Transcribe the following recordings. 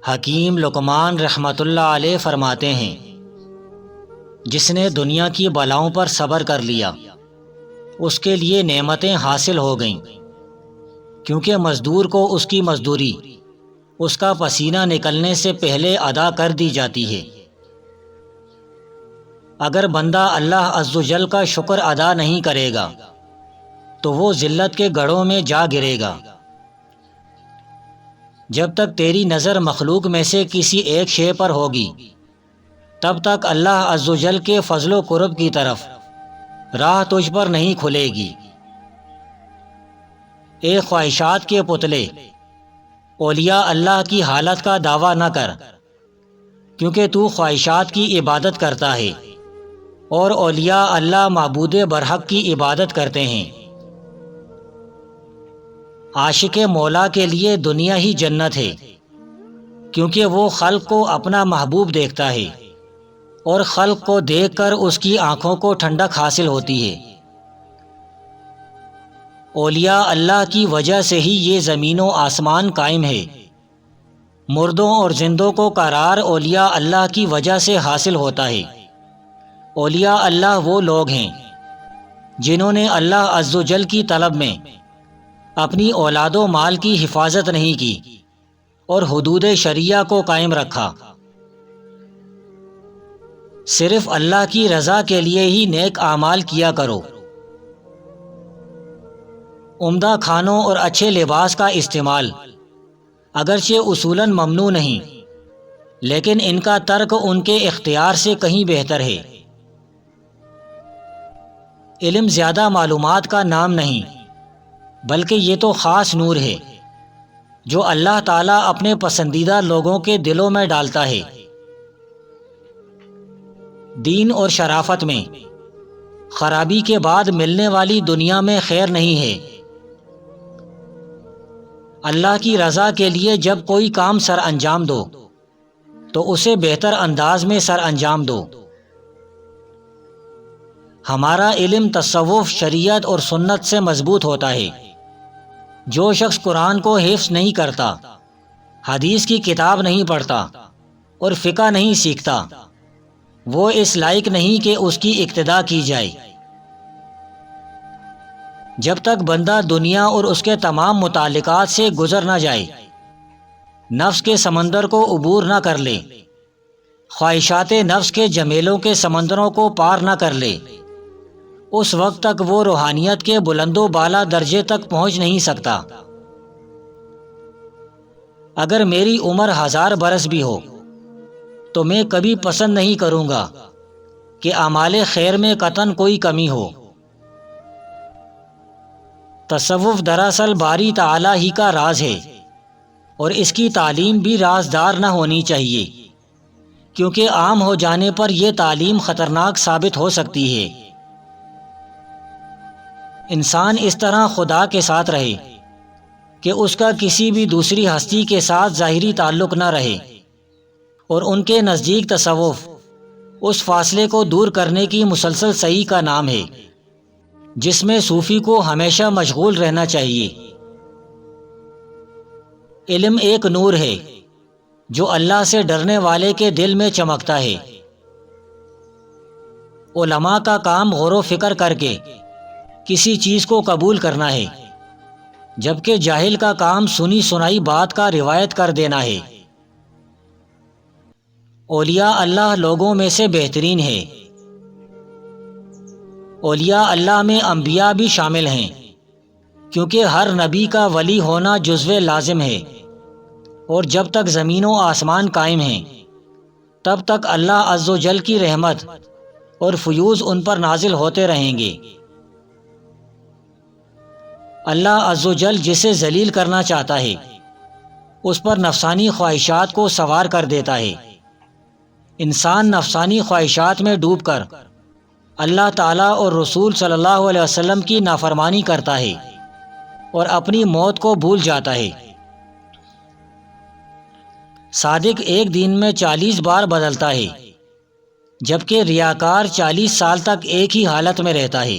حکیم لقمان رحمۃ اللہ علیہ فرماتے ہیں، جس نے دنیا کی بلاؤں پر صبر کر لیا اس کے لیے نعمتیں حاصل ہو گئیں، کیونکہ مزدور کو اس کی مزدوری اس کا پسینہ نکلنے سے پہلے ادا کر دی جاتی ہے۔ اگر بندہ اللہ عز و جل کا شکر ادا نہیں کرے گا تو وہ ذلت کے گڑھوں میں جا گرے گا۔ جب تک تیری نظر مخلوق میں سے کسی ایک شے پر ہوگی تب تک اللہ عز و جل کے فضل و کرب کی طرف راہ تجھ پر نہیں کھلے گی۔ اے خواہشات کے پتلے، اولیاء اللہ کی حالت کا دعویٰ نہ کر، کیونکہ تو خواہشات کی عبادت کرتا ہے اور اولیاء اللہ معبود برحق کی عبادت کرتے ہیں۔ عاشق مولا کے لیے دنیا ہی جنت ہے، کیونکہ وہ خلق کو اپنا محبوب دیکھتا ہے اور خلق کو دیکھ کر اس کی آنکھوں کو ٹھنڈک حاصل ہوتی ہے۔ اولیاء اللہ کی وجہ سے ہی یہ زمین و آسمان قائم ہے۔ مردوں اور زندوں کو قرار اولیاء اللہ کی وجہ سے حاصل ہوتا ہے۔ اولیاء اللہ وہ لوگ ہیں جنہوں نے اللہ عز و جل کی طلب میں اپنی اولاد و مال کی حفاظت نہیں کی اور حدود شریعہ کو قائم رکھا۔ صرف اللہ کی رضا کے لیے ہی نیک اعمال کیا کرو۔ عمدہ کھانوں اور اچھے لباس کا استعمال اگرچہ اصولاً ممنوع نہیں، لیکن ان کا ترک ان کے اختیار سے کہیں بہتر ہے۔ علم زیادہ معلومات کا نام نہیں، بلکہ یہ تو خاص نور ہے جو اللہ تعالیٰ اپنے پسندیدہ لوگوں کے دلوں میں ڈالتا ہے۔ دین اور شرافت میں خرابی کے بعد ملنے والی دنیا میں خیر نہیں ہے۔ اللہ کی رضا کے لیے جب کوئی کام سر انجام دو تو اسے بہتر انداز میں سر انجام دو۔ ہمارا علم تصوف، شریعت اور سنت سے مضبوط ہوتا ہے۔ جو شخص قرآن کو حفظ نہیں کرتا، حدیث کی کتاب نہیں پڑھتا اور فقہ نہیں سیکھتا، وہ اس لائق نہیں کہ اس کی اقتداء کی جائے۔ جب تک بندہ دنیا اور اس کے تمام متعلقات سے گزر نہ جائے، نفس کے سمندر کو عبور نہ کر لے، خواہشات نفس کے جمیلوں کے سمندروں کو پار نہ کر لے، اس وقت تک وہ روحانیت کے بلند و بالا درجے تک پہنچ نہیں سکتا۔ اگر میری عمر 1000 برس بھی ہو تو میں کبھی پسند نہیں کروں گا کہ اعمال خیر میں قطعاً کوئی کمی ہو۔ تصوف دراصل باری تعالیٰ ہی کا راز ہے، اور اس کی تعلیم بھی رازدار نہ ہونی چاہیے، کیونکہ عام ہو جانے پر یہ تعلیم خطرناک ثابت ہو سکتی ہے۔ انسان اس طرح خدا کے ساتھ رہے کہ اس کا کسی بھی دوسری ہستی کے ساتھ ظاہری تعلق نہ رہے، اور ان کے نزدیک تصوف اس فاصلے کو دور کرنے کی مسلسل سعی کا نام ہے جس میں صوفی کو ہمیشہ مشغول رہنا چاہیے۔ علم ایک نور ہے جو اللہ سے ڈرنے والے کے دل میں چمکتا ہے۔ علماء کا کام غور و فکر کر کے کسی چیز کو قبول کرنا ہے، جبکہ جاہل کا کام سنی سنائی بات کا روایت کر دینا ہے۔ اولیاء اللہ لوگوں میں سے بہترین ہے۔ اولیاء اللہ میں انبیاء بھی شامل ہیں، کیونکہ ہر نبی کا ولی ہونا جزو لازم ہے، اور جب تک زمین و آسمان قائم ہیں تب تک اللہ عز و جل کی رحمت اور فیوض ان پر نازل ہوتے رہیں گے۔ اللہ عز و جل جسے ذلیل کرنا چاہتا ہے اس پر نفسانی خواہشات کو سوار کر دیتا ہے۔ انسان نفسانی خواہشات میں ڈوب کر اللہ تعالیٰ اور رسول صلی اللہ علیہ وسلم کی نافرمانی کرتا ہے اور اپنی موت کو بھول جاتا ہے۔ صادق ایک دن میں 40 بار بدلتا ہے، جبکہ ریاکار 40 سال تک ایک ہی حالت میں رہتا ہے۔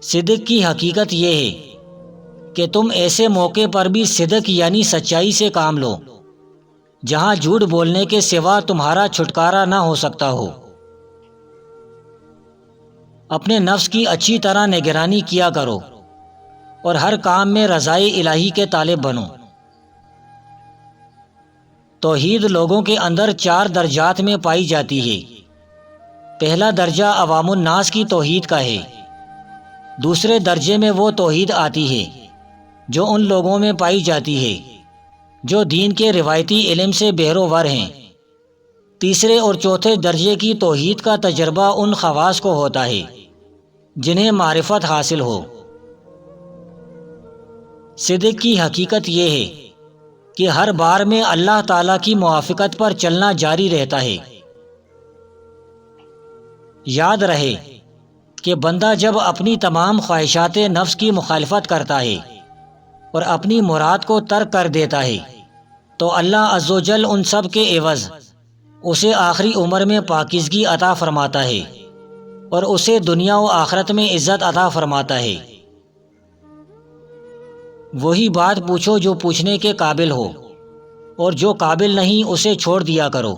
صدق کی حقیقت یہ ہے کہ تم ایسے موقع پر بھی صدق یعنی سچائی سے کام لو جہاں جھوٹ بولنے کے سوا تمہارا چھٹکارا نہ ہو سکتا ہو۔ اپنے نفس کی اچھی طرح نگرانی کیا کرو اور ہر کام میں رضائے الہی کے طالب بنو۔ توحید لوگوں کے اندر 4 درجات میں پائی جاتی ہے۔ پہلا درجہ عوام الناس کی توحید کا ہے۔ دوسرے درجے میں وہ توحید آتی ہے جو ان لوگوں میں پائی جاتی ہے جو دین کے روایتی علم سے بہروور ہیں۔ تیسرے اور چوتھے درجے کی توحید کا تجربہ ان خواص کو ہوتا ہے جنہیں معرفت حاصل ہو۔ صدق کی حقیقت یہ ہے کہ ہر بار میں اللہ تعالیٰ کی موافقت پر چلنا جاری رہتا ہے۔ یاد رہے کہ بندہ جب اپنی تمام خواہشات نفس کی مخالفت کرتا ہے اور اپنی مراد کو ترک کر دیتا ہے تو اللہ عز و جل ان سب کے عوض اسے آخری عمر میں پاکیزگی عطا فرماتا ہے اور اسے دنیا و آخرت میں عزت عطا فرماتا ہے۔ وہی بات پوچھو جو پوچھنے کے قابل ہو، اور جو قابل نہیں اسے چھوڑ دیا کرو۔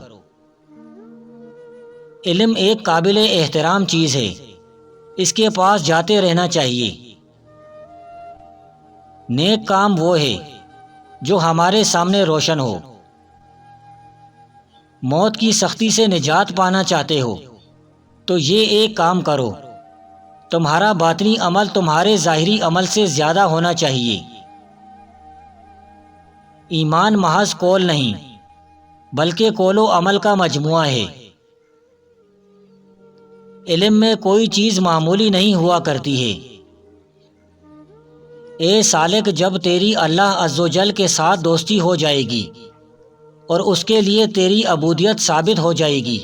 علم ایک قابل احترام چیز ہے، اس کے پاس جاتے رہنا چاہیے۔ نیک کام وہ ہے جو ہمارے سامنے روشن ہو۔ موت کی سختی سے نجات پانا چاہتے ہو تو یہ ایک کام کرو، تمہارا باطنی عمل تمہارے ظاہری عمل سے زیادہ ہونا چاہیے۔ ایمان محض قول نہیں بلکہ قول و عمل کا مجموعہ ہے۔ علم میں کوئی چیز معمولی نہیں ہوا کرتی ہے۔ اے سالک، جب تیری اللہ عز و جل کے ساتھ دوستی ہو جائے گی اور اس کے لیے تیری عبودیت ثابت ہو جائے گی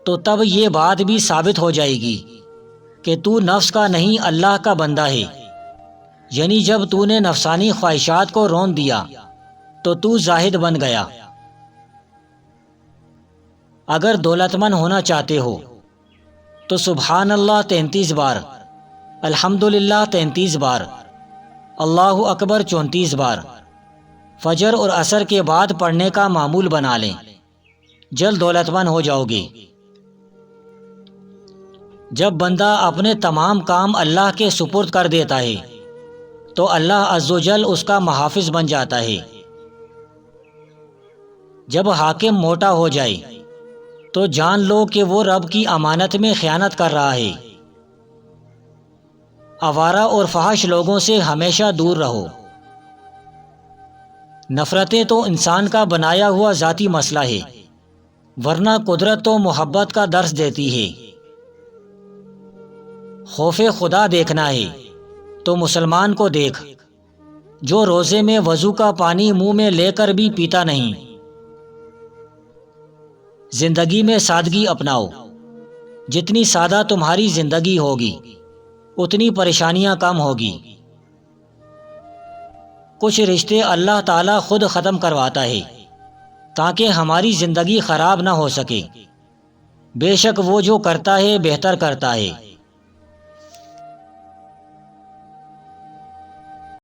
تو تب یہ بات بھی ثابت ہو جائے گی کہ تو نفس کا نہیں اللہ کا بندہ ہے۔ یعنی جب تو نے نفسانی خواہشات کو رون دیا تو تو زاہد بن گیا۔ اگر دولت مند ہونا چاہتے ہو تو سبحان اللہ 33 بار، الحمدللہ 33 بار، اللہ اکبر 34 بار فجر اور عصر کے بعد پڑھنے کا معمول بنا لیں، جلد دولت مند ہو جاؤ گے۔ جب بندہ اپنے تمام کام اللہ کے سپرد کر دیتا ہے تو اللہ عز و جل اس کا محافظ بن جاتا ہے۔ جب حاکم موٹا ہو جائے تو جان لو کہ وہ رب کی امانت میں خیانت کر رہا ہے۔ آوارہ اور فحش لوگوں سے ہمیشہ دور رہو۔ نفرتیں تو انسان کا بنایا ہوا ذاتی مسئلہ ہے، ورنہ قدرت تو محبت کا درس دیتی ہے۔ خوف خدا دیکھنا ہے تو مسلمان کو دیکھ جو روزے میں وضو کا پانی منہ میں لے کر بھی پیتا نہیں۔ زندگی میں سادگی اپناؤ، جتنی سادہ تمہاری زندگی ہوگی اتنی پریشانیاں کم ہوگی۔ کچھ رشتے اللہ تعالیٰ خود ختم کرواتا ہے تاکہ ہماری زندگی خراب نہ ہو سکے۔ بے شک وہ جو کرتا ہے بہتر کرتا ہے۔